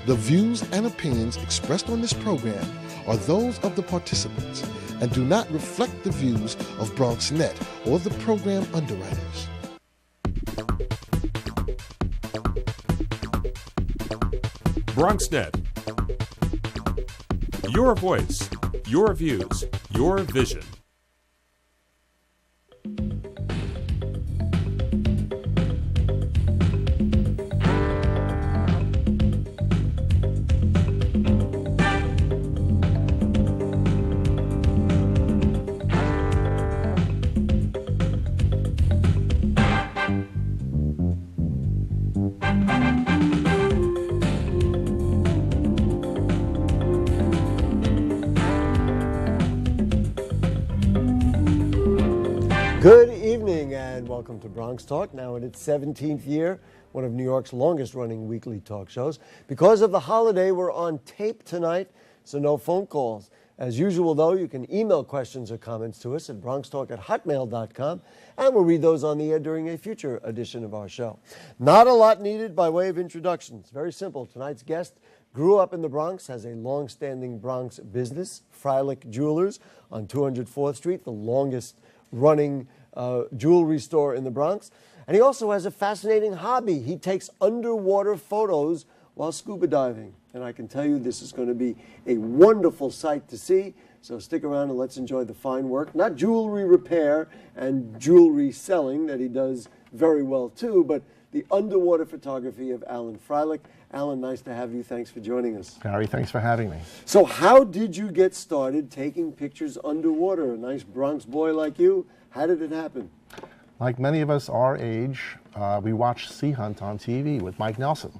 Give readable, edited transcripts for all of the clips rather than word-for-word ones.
The views and opinions expressed on this program are those of the participants and do not reflect the views of BronxNet or the program underwriters. BronxNet. Your voice, your views, your vision. Good evening and welcome to BronxTalk, now in its 17th year, one of New York's longest running weekly talk shows. Because of the holiday, we're on tape tonight, so no phone calls. As usual, though, you can email questions or comments to us at bronxtalk@hotmail.com, and we'll read those on the air during a future edition of our show. Not a lot needed by way of introductions. Very simple. Tonight's guest grew up in the Bronx, has a long-standing Bronx business, Freilich Jewelers on 204th Street, the longest running jewelry store in the Bronx. And he also has a fascinating hobby. He takes underwater photos while scuba diving. And I can tell you this is going to be a wonderful sight to see. So stick around and let's enjoy the fine work. Not jewelry repair and jewelry selling that he does very well too, but the underwater photography of Alan Freilich. Alan, nice to have you. Thanks for joining us. Gary, thanks for having me. So how did you get started taking pictures underwater? A nice Bronx boy like you. How did it happen? Like many of us our age, we watched Sea Hunt on TV with Mike Nelson.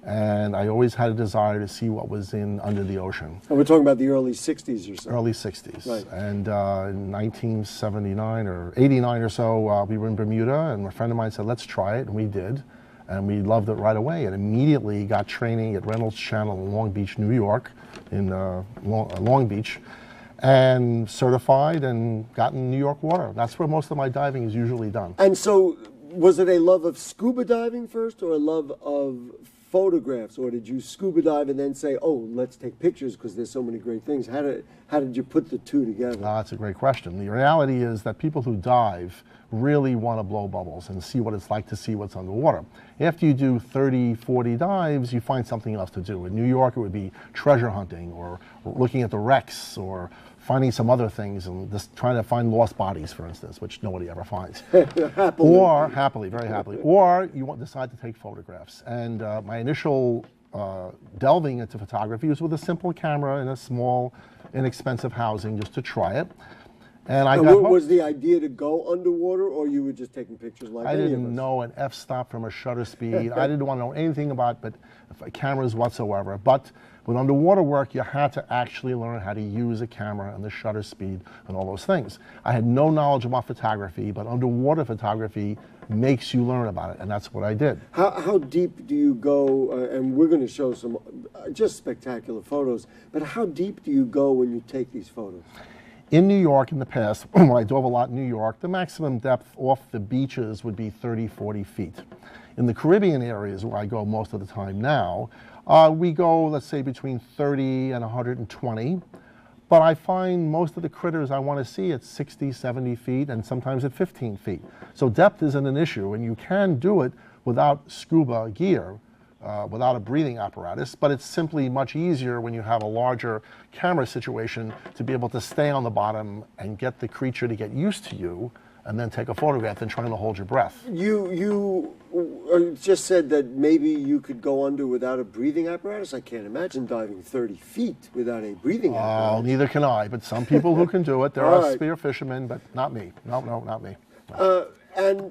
And I always had a desire to see what was under the ocean. And we're talking about the early 60s or so. Early 60s. Right. And in 1979 or 89 or so, we were in Bermuda, and a friend of mine said, let's try it, and we did. And we loved it right away, and immediately got training at Reynolds Channel in Long Beach, New York, in Long Beach, and certified and got in New York water. That's where most of my diving is usually done. And so, was it a love of scuba diving first, or a love of photographs, or did you scuba dive and then say, oh, let's take pictures because there's so many great things? How did you put the two together? That's a great question. The reality is that people who dive really want to blow bubbles and see what it's like to see what's underwater. After you do 30, 40 dives, you find something else to do. In New York, it would be treasure hunting or looking at the wrecks or finding some other things and just trying to find lost bodies, for instance, which nobody ever finds. Or, happily, very happily, or you decide to take photographs. And my initial delving into photography was with a simple camera in a small, inexpensive housing just to try it. And was the idea to go underwater, or you were just taking pictures like any of us? I didn't know an f-stop from a shutter speed. I didn't want to know anything about cameras whatsoever. But with underwater work, you had to actually learn how to use a camera and the shutter speed and all those things. I had no knowledge about photography, but underwater photography makes you learn about it, and that's what I did. How deep do you go, and we're going to show some just spectacular photos, but how deep do you go when you take these photos? In New York in the past, when I dove a lot in New York, the maximum depth off the beaches would be 30, 40 feet. In the Caribbean areas where I go most of the time now, we go, let's say, between 30 and 120. But I find most of the critters I want to see at 60, 70 feet, and sometimes at 15 feet. So depth isn't an issue, and you can do it without scuba gear, without a breathing apparatus, but it's simply much easier when you have a larger camera situation to be able to stay on the bottom and get the creature to get used to you and then take a photograph than trying to hold your breath. You just said that maybe you could go under without a breathing apparatus. I can't imagine diving 30 feet without a breathing apparatus. Oh, neither can I, but some people who can do it. There are spear fishermen, but not me. No, not me. No. And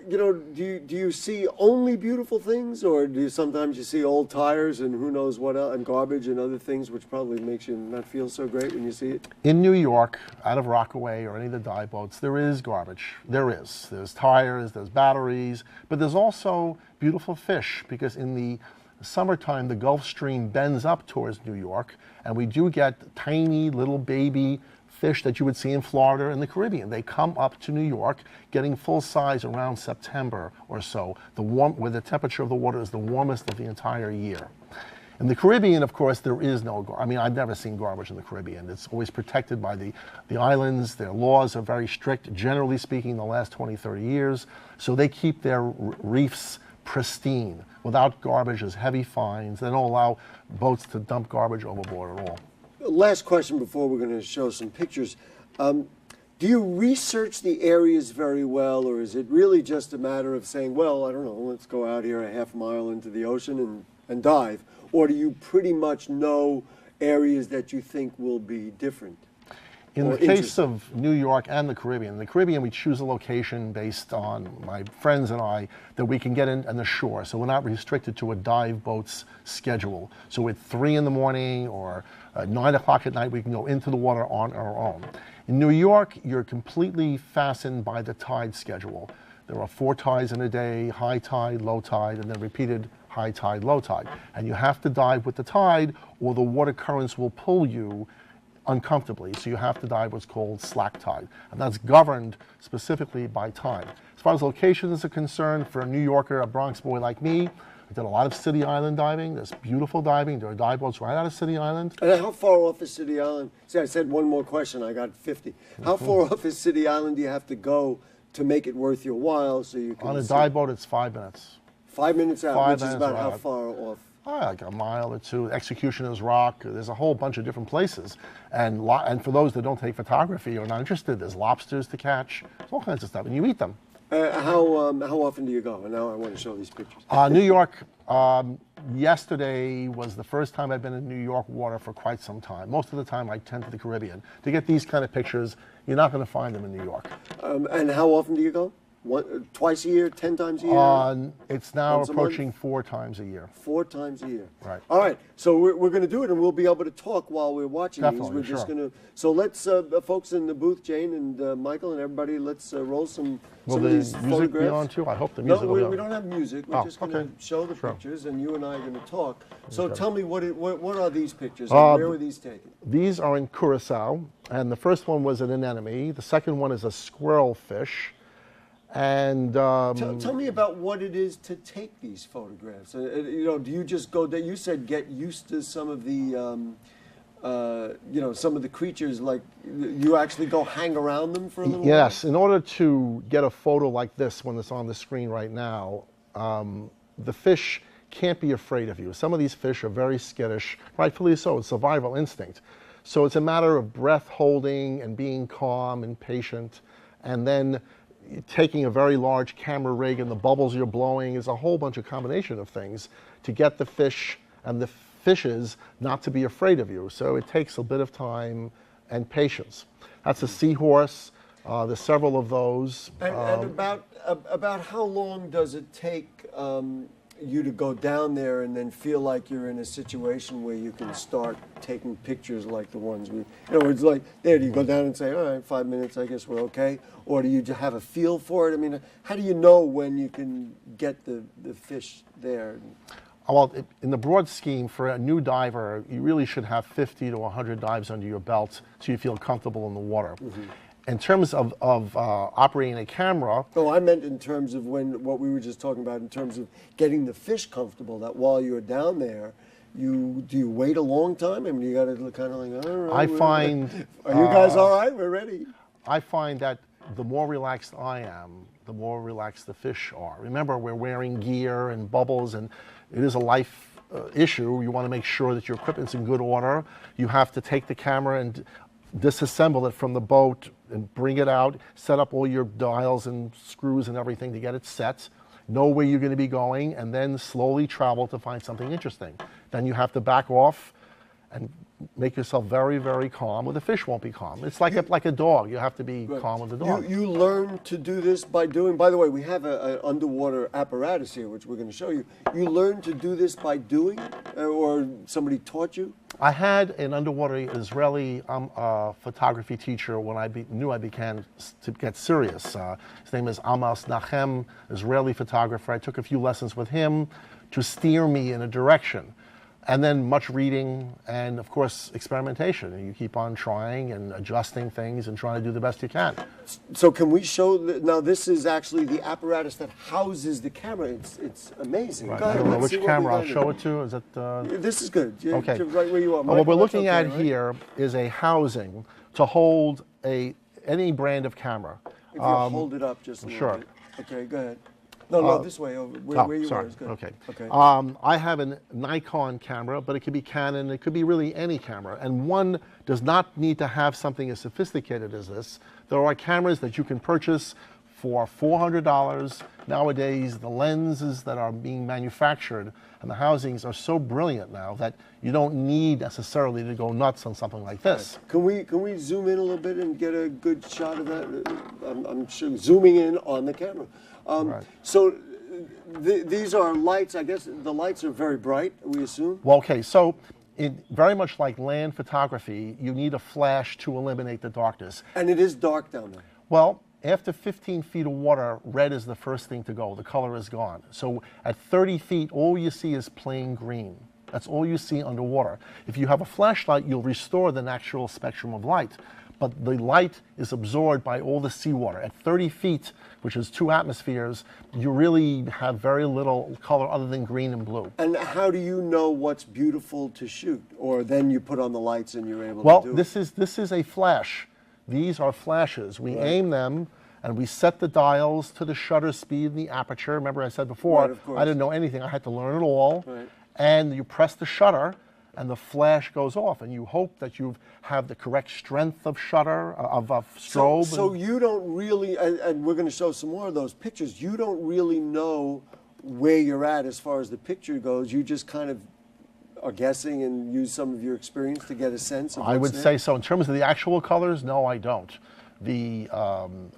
you know, do you see only beautiful things, or do you sometimes see old tires and who knows what else, and garbage and other things, which probably makes you not feel so great when you see it? In New York, out of Rockaway or any of the dive boats, there is garbage. There is. There's tires, there's batteries, but there's also beautiful fish, because in the summertime, the Gulf Stream bends up towards New York, and we do get tiny little baby fish that you would see in Florida and the Caribbean. They come up to New York, getting full size around September or so, where the temperature of the water is the warmest of the entire year. In the Caribbean, of course, there is no garbage. I mean, I've never seen garbage in the Caribbean. It's always protected by the islands. Their laws are very strict, generally speaking, the last 20, 30 years. So they keep their reefs pristine, without garbage. There's heavy fines. They don't allow boats to dump garbage overboard at all. Last question before we're going to show some pictures. Do you research the areas very well, or is it really just a matter of saying, well, I don't know, let's go out here a half mile into the ocean and dive? Or do you pretty much know areas that you think will be different? In the case of New York and the Caribbean, we choose a location based on my friends and I that we can get in on the shore. So we're not restricted to a dive boat's schedule. So at 3 in the morning or 9 o'clock at night, we can go into the water on our own. In New York, you're completely fastened by the tide schedule. There are 4 tides in a day, high tide, low tide, and then repeated high tide, low tide. And you have to dive with the tide or the water currents will pull you uncomfortably. So you have to dive what's called slack tide. And that's governed specifically by time. As far as locations are concerned, for a New Yorker, a Bronx boy like me, I did a lot of City Island diving. There's beautiful diving. There are dive boats right out of City Island. And how far off is City Island? See, I said one more question. I got 50. How far off is City Island do you have to go to make it worth your while so you can On a dive boat, it's 5 minutes. 5 minutes out, 5 which is minutes about how out. far off? Like a mile or two. Executioner's Rock. There's a whole bunch of different places. And for those that don't take photography or are not interested, there's lobsters to catch. There's all kinds of stuff. And you eat them. How often do you go? And now I want to show these pictures. New York, yesterday was the first time I've been in New York water for quite some time. Most of the time I tend to the Caribbean. To get these kind of pictures, you're not going to find them in New York. And how often do you go? Twice a year, 10 times a year? It's now approaching 4 times a year. 4 times a year. Right. All right. So we're going to do it, and we'll be able to talk while we're watching Definitely, these. We're just sure. going to. So let's, folks in the booth, Jane and Michael and everybody, let's roll some Will of the these music photographs. be on too? I hope the music No, will be on. we don't have music. We're just going to show the pictures, and you and I are going to talk. So tell me, what are these pictures, and where were these taken? These are in Curacao, and the first one was an anemone. The second one is a squirrel fish. And tell me about what it is to take these photographs. Do you just go there? You said get used to some of the, some of the creatures. Like you actually go hang around them for a little while. Yes, in order to get a photo like this, when it's on the screen right now, the fish can't be afraid of you. Some of these fish are very skittish, rightfully so. It's survival instinct. So it's a matter of breath holding and being calm and patient, and then taking a very large camera rig and the bubbles you're blowing is a whole bunch of combination of things to get the fish and the fishes not to be afraid of you. So it takes a bit of time and patience. That's a seahorse. There's several of those. And about how long does it take you to go down there and then feel like you're in a situation where you can start taking pictures like the ones we, it's like, there, do you go down and say, all right, 5 minutes, I guess we're okay? Or do you have a feel for it? I mean, how do you know when you can get the fish there? Well, in the broad scheme, for a new diver, you really should have 50 to 100 dives under your belt so you feel comfortable in the water. Mm-hmm. In terms of operating a camera... Oh, I meant in terms of what we were just talking about, in terms of getting the fish comfortable, that while you're down there, do you wait a long time? I mean, you got to kind of like, all right. Are you guys all right? We're ready. I find that the more relaxed I am, the more relaxed the fish are. Remember, we're wearing gear and bubbles, and it is a life issue. You want to make sure that your equipment's in good order. You have to take the camera and disassemble it from the boat and bring it out, set up all your dials and screws and everything to get it set, know where you're going to be going, and then slowly travel to find something interesting. Then you have to back off and make yourself very, very calm, or the fish won't be calm. It's like a dog. You have to be calm with the dog. You learn to do this by doing, by the way, we have an underwater apparatus here, which we're going to show you. You learn to do this by doing, or somebody taught you? I had an underwater Israeli photography teacher when I knew I began to get serious. His name is Amos Nachem, Israeli photographer. I took a few lessons with him to steer me in a direction. And then much reading and, of course, experimentation. And you keep on trying and adjusting things and trying to do the best you can. So can we show, now this is actually the apparatus that houses the camera. It's amazing. Right. Go ahead, I don't know let's see which what we camera I'll got show in. it to. Is it? This is good. Okay. You're right where you are. What we're Michael, that's looking okay, at right? here is a housing to hold any brand of camera. If you hold it up just a little sure. bit. Okay, go ahead. No, this way, over where you sorry. are is good. Okay. Okay. I have a Nikon camera, but it could be Canon. It could be really any camera. And one does not need to have something as sophisticated as this. There are cameras that you can purchase for $400. Nowadays, the lenses that are being manufactured and the housings are so brilliant now that you don't need necessarily to go nuts on something like this. Can we zoom in a little bit and get a good shot of that? I'm sure zooming in on the camera. Right. So these are lights. I guess the lights are very bright. We assume. Well, okay, so very much like land photography, you need a flash to eliminate the darkness. And it is dark down there. Well, after 15 feet of water, red is the first thing to go. The color is gone. So at 30 feet, all you see is plain green. That's all you see underwater. If you have a flashlight, you'll restore the natural spectrum of light. But the light is absorbed by all the seawater. At 30 feet, which is 2 atmospheres, you really have very little color other than green and blue. And how do you know what's beautiful to shoot? Or then you put on the lights and you're able Well, to do this is a flash. These are flashes. We aim them and we set the dials to the shutter speed and the aperture. Remember I said before, Right, of course. I didn't know anything. I had to learn it all. Right. And you press the shutter and the flash goes off. And you hope that you have the correct strength of shutter, of strobe. So you don't really, and we're going to show some more of those pictures, you don't really know where you're at as far as the picture goes. You just kind of are guessing and use some of your experience to get a sense of I would say so. In terms of the actual colors, no, I don't. The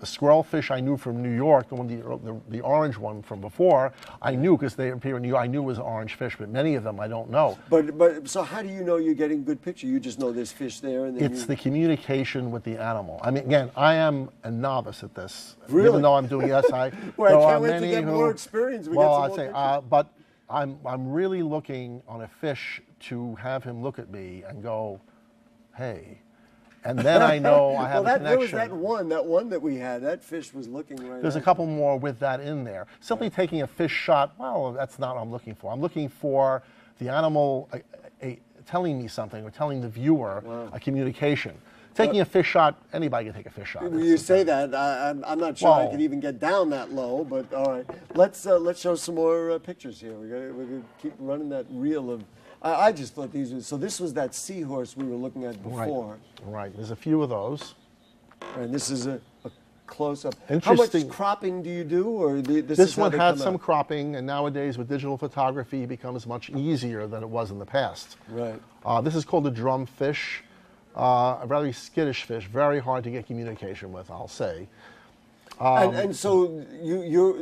squirrel fish I knew from New York, the orange one from before, I knew because they appear in New York. I knew it was an orange fish, but many of them I don't know. But so how do you know you're getting good picture? You just know there's fish there, and then It's the communication with the animal. I mean, again, I am a novice at this. Really? Even though I'm doing SI. Well, I can't wait to get more experience. But I'm really looking on a fish to have him look at me and go, hey. And then I know I have a connection. There was that one that we had. That fish was looking right. There's a couple more with that in there. Simply taking a fish shot, well, that's not what I'm looking for. I'm looking for the animal telling me something or telling the viewer a communication. Taking a fish shot, anybody can take a fish shot. You say that. I'm not sure I could even get down that low, but all right. Let's show some more pictures here. We're gonna keep running that reel of. I just thought these were, so this was that seahorse we were looking at before. Right. There's a few of those. And this is a close-up. Interesting. How much cropping do you do? Or this one had some cropping, and nowadays with digital photography it becomes much easier than it was in the past. Right. This is called a drumfish, a very skittish fish, very hard to get communication with, I'll say. And so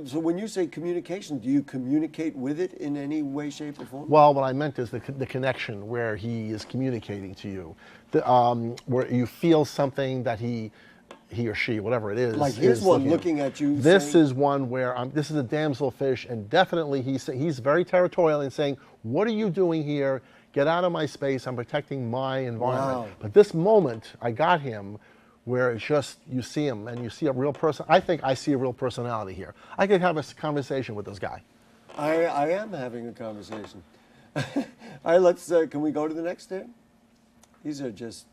so when you say communication, do you communicate with it in any way, shape, or form? Well, what I meant is the connection where he is communicating to you, where you feel something that he or she, whatever it is. Like here's one looking at you. This is one where this is a damselfish, and definitely he's very territorial in saying, "What are you doing here? Get out of my space. I'm protecting my environment." Wow. But this moment, I got him. Where it's just, you see him and you see a real person. I think I see a real personality here. I could have a conversation with this guy. I am having a conversation. All right, let's, can we go to the next there? These are just.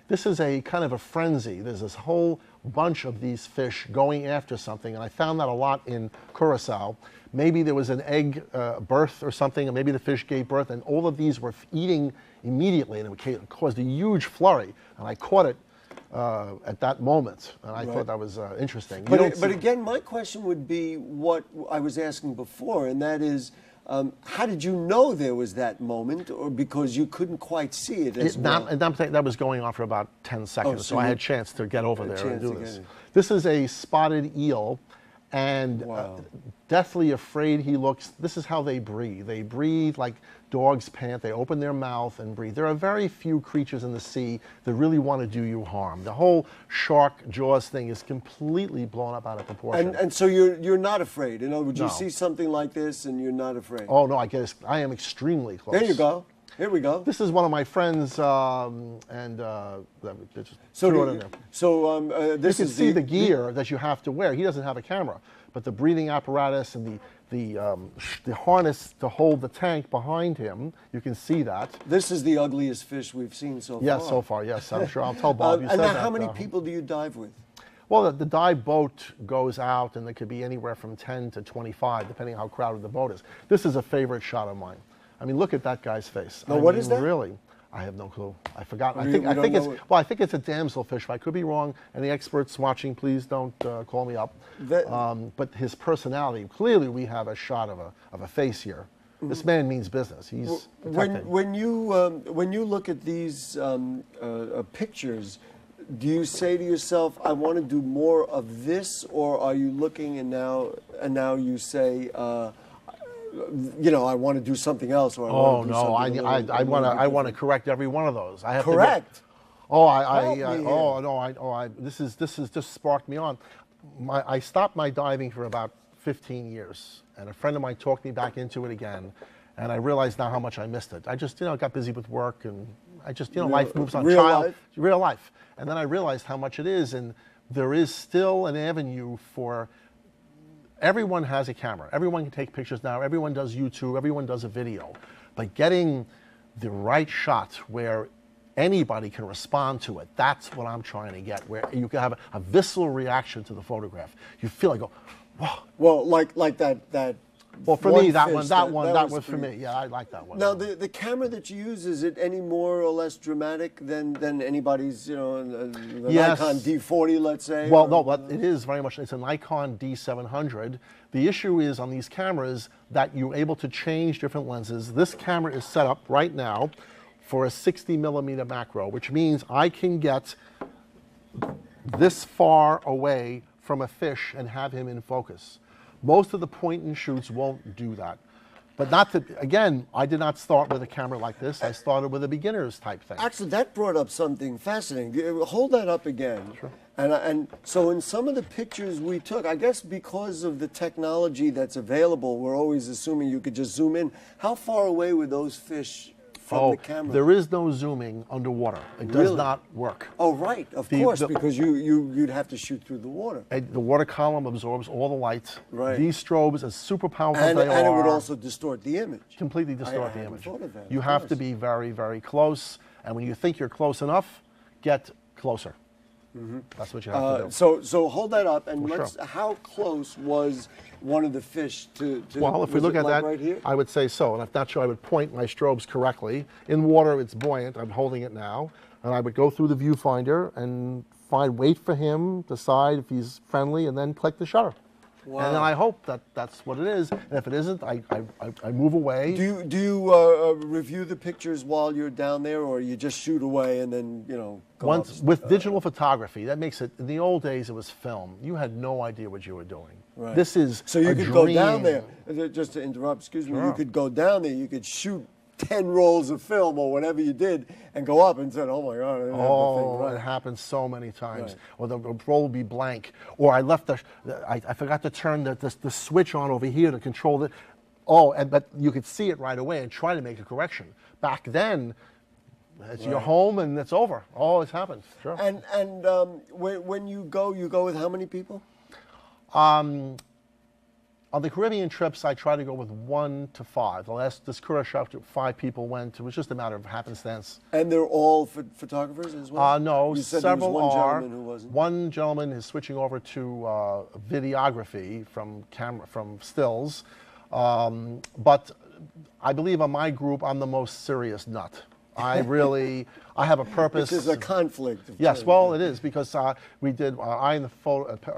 This is a kind of a frenzy. There's this whole bunch of these fish going after something, and I found that a lot in Curacao. Maybe there was an egg birth or something, and maybe the fish gave birth, and all of these were eating immediately, and it caused a huge flurry, and I caught it at that moment, and I thought that was interesting. But again, my question would be what I was asking before, and that is, how did you know there was that moment, or because you couldn't quite see it as well? That was going on for about 10 seconds, so I had a chance to get over there and do this. This is a spotted eel, and Wow. deathly afraid he looks. This is how they breathe. They breathe like dogs pant. They open their mouth and breathe. There are very few creatures in the sea that really want to do you harm. The whole shark jaws thing is completely blown up out of proportion. And so you're not afraid. In other words, you No. see something like this and you're not afraid. Oh no, I am extremely close. There you go. Here we go. This is one of my friends, and just So, threw it in there. this You can is see the gear that you have to wear. He doesn't have a camera, but the breathing apparatus and the harness to hold the tank behind him, you can see that. This is the ugliest fish we've seen so far. Yes, so far, yes. I'm sure. I'll tell Bob. You and said now, that, how many people do you dive with? Well, the dive boat goes out, and there could be anywhere from 10 to 25, depending how crowded the boat is. This is a favorite shot of mine. I mean, look at that guy's face. Now, I what mean, is that? Really, I have no clue. I forgot. I We think don't it's know it. well. I think it's a damselfish. I could be wrong. Any experts watching, please don't call me up. But his personality. Clearly, we have a shot of a face here. This man means business. He's protected. When you look at these pictures, do you say to yourself, "I want to do more of this," or are you looking and now you say, I want to do something else, or I Oh want to do no! something I want to correct every one of those. I have correct. To oh, Help me here. oh no! This is just sparked me on. I stopped my diving for about 15 years, and a friend of mine talked me back into it again, and I realized now how much I missed it. I just got busy with work, and I just life moves on. Real life, and then I realized how much it is, and there is still an avenue for. Everyone has a camera. Everyone can take pictures now. Everyone does YouTube. Everyone does a video. But getting the right shot where anybody can respond to it, that's what I'm trying to get, where you can have a visceral reaction to the photograph. You feel like, wow. Well, like that. Well, for one me, that fish, one was for me. Yeah, I like that one. Now, the camera that you use, is it any more or less dramatic than anybody's, the Yes. Nikon D40, let's say? Well, no, but it is very much, it's a Nikon D700. The issue is on these cameras that you're able to change different lenses. This camera is set up right now for a 60 millimeter macro, which means I can get this far away from a fish and have him in focus. Most of the point and shoots won't do that. But again, I did not start with a camera like this. I started with a beginner's type thing. Actually, that brought up something fascinating. Hold that up again. Sure. And so in some of the pictures we took, I guess because of the technology that's available, we're always assuming you could just zoom in. How far away were those fish from the camera? There is no zooming underwater. It does Really? not work. Oh, right, of course, because you'd have to shoot through the water. The water column absorbs all the light. Right. These strobes, as super powerful And as they are, it would also distort the image. completely distort I the hadn't image. thought of that, You of have to course. be very, very close. And when you think you're close enough, get closer. That's what you have to do. So hold that up, and Well, let's. How close was one of the fish to Well, if we was look it at like that, right here? I would say so. And if not sure, I would point my strobes correctly. In water, it's buoyant. I'm holding it now. And I would go through the viewfinder and wait for him, decide if he's friendly, and then click the shutter. Wow. And then I hope that that's what it is. And if it isn't, I move away. Do you review the pictures while you're down there, or you just shoot away and then go Once up? with digital photography, that makes it. In the old days, it was film. You had no idea what you were doing. Right. This is So you a could go down dream. there. Just to interrupt, excuse me. Sure. You could go down there. You could shoot 10 rolls of film or whatever you did, and go up and said, "Oh my God!" I didn't have the Oh, thing it right. happens so many times. Right. Or the roll will be blank. Or I left I forgot to turn the switch on over here to control it. Oh, but you could see it right away and try to make a correction. Back then, it's your home and it's over. Always happens. Sure. And when you go with how many people? On the Caribbean trips, I try to go with 1 to 5. This Curacao trip, 5 people went. It was just a matter of happenstance. And they're all photographers as well? No, You said several there was one are. gentleman who wasn't. One gentleman is switching over to videography from stills. But I believe on my group, I'm the most serious nut. I have a purpose. Which is a conflict. Yes, well, it is, because we did, I and a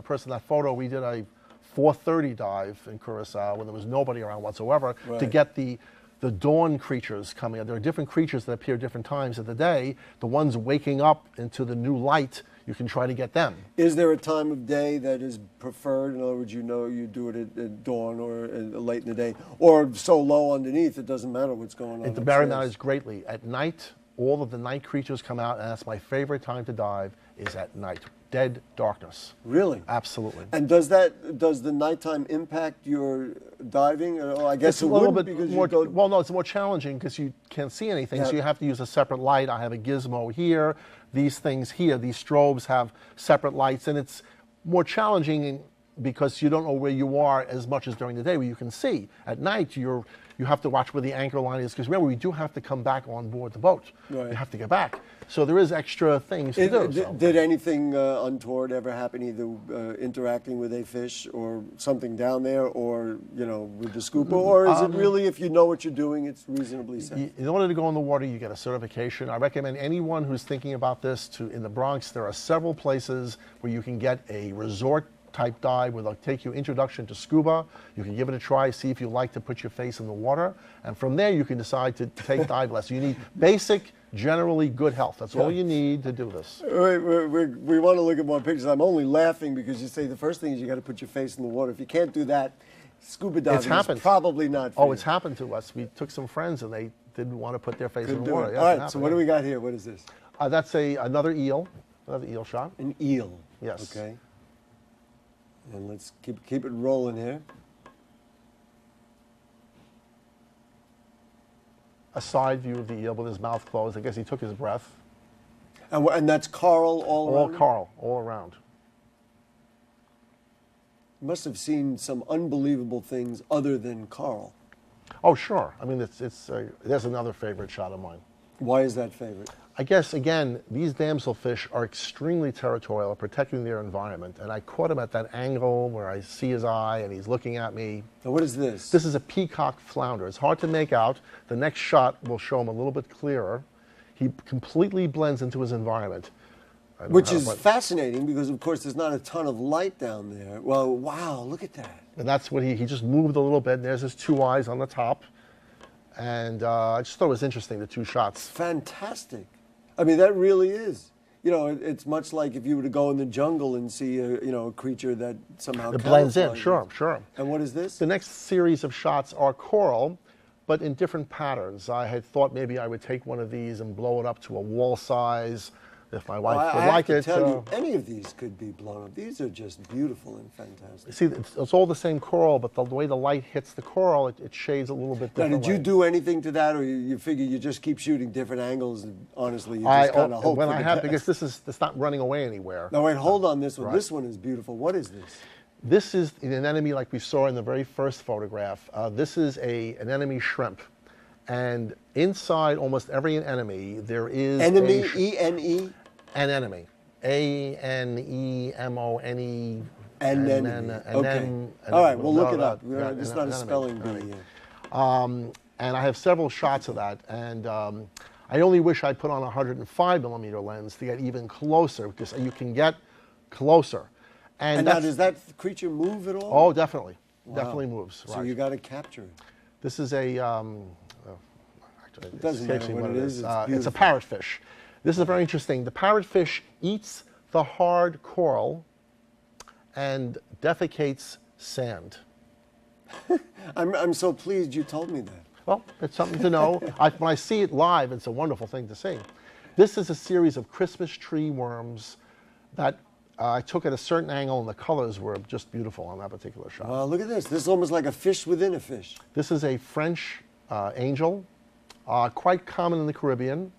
person in that photo, we did a 4:30 dive in Curacao when there was nobody around whatsoever to Right. get the dawn creatures coming out. There are different creatures that appear different times of the day. The ones waking up into the new light, you can try to get them. Is there a time of day that is preferred? In other words, you do it at dawn or late in the day, or so low underneath it doesn't matter what's going on. It very matters greatly. At night, all of the night creatures come out, and that's my favorite time to dive, is at night. Dead darkness. Really? Absolutely. And does the nighttime impact your diving? I guess it wouldn't, because more, you go... Well, no, it's more challenging because you can't see anything, Yeah. so you have to use a separate light. I have a gizmo here, these things here, these strobes have separate lights, and it's more challenging because you don't know where you are as much as during the day where you can see. At night, you have to watch where the anchor line is, because remember, we do have to come back on board the boat. Right. You have to get back. So there is extra things to do. Did anything untoward ever happen, either interacting with a fish or something down there, or with the scuba, or is it really, if you know what you're doing, it's reasonably safe? In order to go in the water, you get a certification. I recommend anyone who's thinking about this in the Bronx. There are several places where you can get a resort type dive where they'll take you introduction to scuba. You can give it a try, see if you like to put your face in the water, and from there you can decide to take dive lessons. You need basic, generally good health. That's all you need to do this. We want to look at more pictures. I'm only laughing because you say the first thing is you got to put your face in the water. If you can't do that, scuba diving is probably not for you. It's happened to us. We took some friends and they didn't want to put their face in the water. All right, so what do we got here? What is this? That's another eel shot. An eel. Yes. Okay. And let's keep it rolling here. A side view of the eel with his mouth closed. I guess he took his breath. And that's coral all around? All coral, all around. You must have seen some unbelievable things other than coral. Oh, sure. I mean, there's another favorite shot of mine. Why is that favorite? I guess, again, these damselfish are extremely territorial, protecting their environment. And I caught him at that angle where I see his eye and he's looking at me. Now, what is this? This is a peacock flounder. It's hard to make out. The next shot will show him a little bit clearer. He completely blends into his environment. Which is fascinating because, of course, there's not a ton of light down there. Well, wow, look at that. And that's what he just moved a little bit, and there's his two eyes on the top. And I just thought it was interesting, the two shots. Fantastic. I mean, that really is. It's much like if you were to go in the jungle and see a creature that somehow it blends in, camouflages. sure. And what is this? The next series of shots are coral, but in different patterns. I had thought maybe I would take one of these and blow it up to a wall size, if my wife would like it. I tell you, any of these could be blown up. These are just beautiful and fantastic. See, it's all the same coral, but the way the light hits the coral, it shades a little bit differently. Now, did you do anything to that, or you figure you just keep shooting different angles, and honestly, you just kind of hope when for I the have, best? because it's not running away anywhere. Now, wait, hold on this one. Right. This one is beautiful. What is this? This is an anemone like we saw in the very first photograph. This is an anemone shrimp. And inside almost every anemone, there is Enemy, E-N-E? Anemone. A-N-E-M-O-N-E. Anemone. Okay. All right, we'll look it up. It's not a spelling bee. And I have several shots of that. And I only wish I put on a 105 millimeter lens to get even closer, because you can get closer. And now, does that creature move at all? Oh, definitely. Wow. Definitely moves. So you got to capture it. This is a... it doesn't matter what it is. It's a parrotfish. This is very interesting. The parrotfish eats the hard coral and defecates sand. I'm so pleased you told me that. Well, it's something to know. When I see it live, it's a wonderful thing to see. This is a series of Christmas tree worms that I took at a certain angle, and the colors were just beautiful on that particular shot. Wow, look at this. This is almost like a fish within a fish. This is a French angel, quite common in the Caribbean.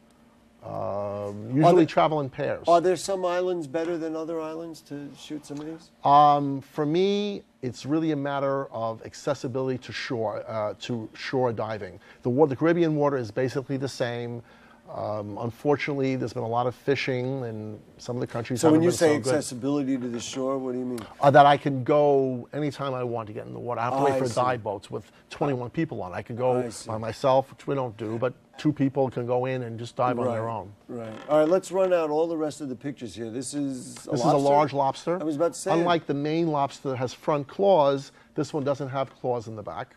Usually travel in pairs. Are there some islands better than other islands to shoot some of these? For me, it's really a matter of accessibility to shore diving. The Caribbean water is basically the same. Unfortunately, there's been a lot of fishing in some of the countries. So when you say accessibility to the shore, what do you mean? That I can go anytime I want to get in the water. I have to wait for dive boats with 21 people on. I can go by myself, which we don't do, but 2 people can go in and just dive on their own. Right. All right, let's run out all the rest of the pictures here. This is a large lobster. I was about to say. Unlike the main lobster that has front claws, this one doesn't have claws in the back.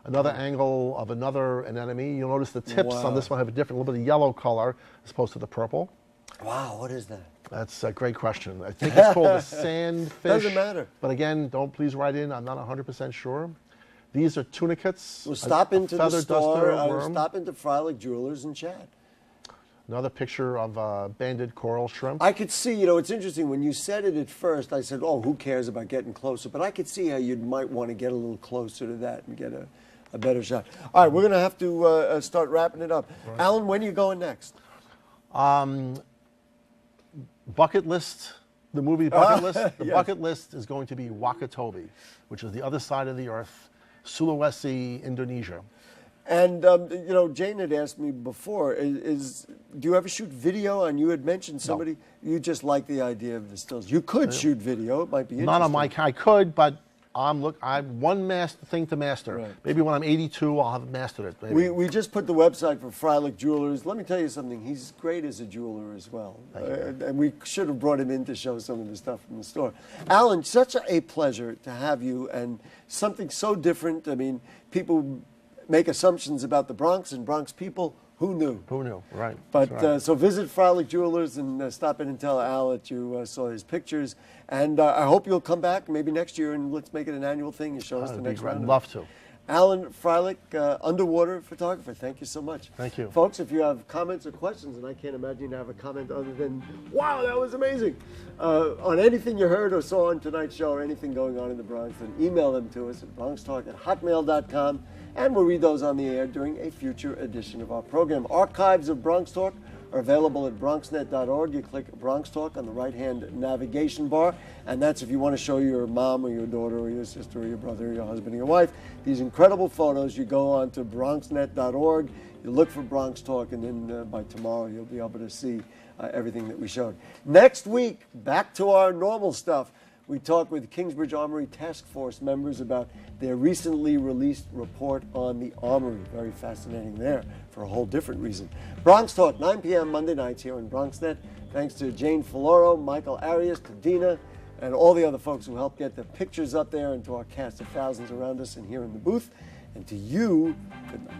Another angle of another anemone. You'll notice the tips on this one have a little bit of yellow color as opposed to the purple. Wow, what is that? That's a great question. I think it's called a sandfish. Doesn't matter. But again, don't please write in. I'm not 100% sure. These are tunicates. We'll stop into the feather store. duster, worm. Stop into Freilich Jewelers and chat. Another picture of banded coral shrimp. I could see, you know, it's interesting. When you said it at first, I said, oh, who cares about getting closer? But I could see how you might want to get a little closer to that and get a better shot. All right, we're going to have to start wrapping it up. Right. Alan, when are you going next? Bucket list, the movie Bucket List. The yes. bucket list is going to be Wakatobi, which is the other side of the earth, Sulawesi, Indonesia. And, you know, Jane had asked me before, do you ever shoot video? And you had mentioned somebody, you just like the idea of the stills. You could shoot video, it might be interesting. Not on my, I could, but I have one thing to master. Right. Maybe when I'm 82, I'll have mastered it. Maybe. We just put the website for Freilich Jewelers. Let me tell you something, he's great as a jeweler as well. And we should have brought him in to show some of the stuff from the store. Alan, such a pleasure to have you, and something so different. I mean, people make assumptions about the Bronx and Bronx people. Who knew? Who knew, right. But right. So visit Freilich Jewelers and stop in and tell Al that you saw his pictures. And I hope you'll come back maybe next year and let's make it an annual thing. You show us the next round. I'd love to. Alan Freilich, underwater photographer, thank you so much. Thank you. Folks, if you have comments or questions, and I can't imagine you have a comment other than, wow, that was amazing, on anything you heard or saw on tonight's show or anything going on in the Bronx, then email them to us at bronxtalk@hotmail.com, and we'll read those on the air during a future edition of our program. Archives of Bronx Talk are available at bronxnet.org. You click Bronx Talk on the right-hand navigation bar, and that's if you want to show your mom or your daughter or your sister or your brother or your husband or your wife these incredible photos. You go on to bronxnet.org, you look for Bronx Talk, and then by tomorrow you'll be able to see everything that we showed. Next week, back to our normal stuff. We talk with Kingsbridge Armory Task Force members about their recently released report on the Armory. Very fascinating there for a whole different reason. Bronx Talk, 9 p.m. Monday nights here on BronxNet. Thanks to Jane Folloro, Michael Arias, to Dina, and all the other folks who helped get the pictures up there, and to our cast of thousands around us and here in the booth. And to you, good night.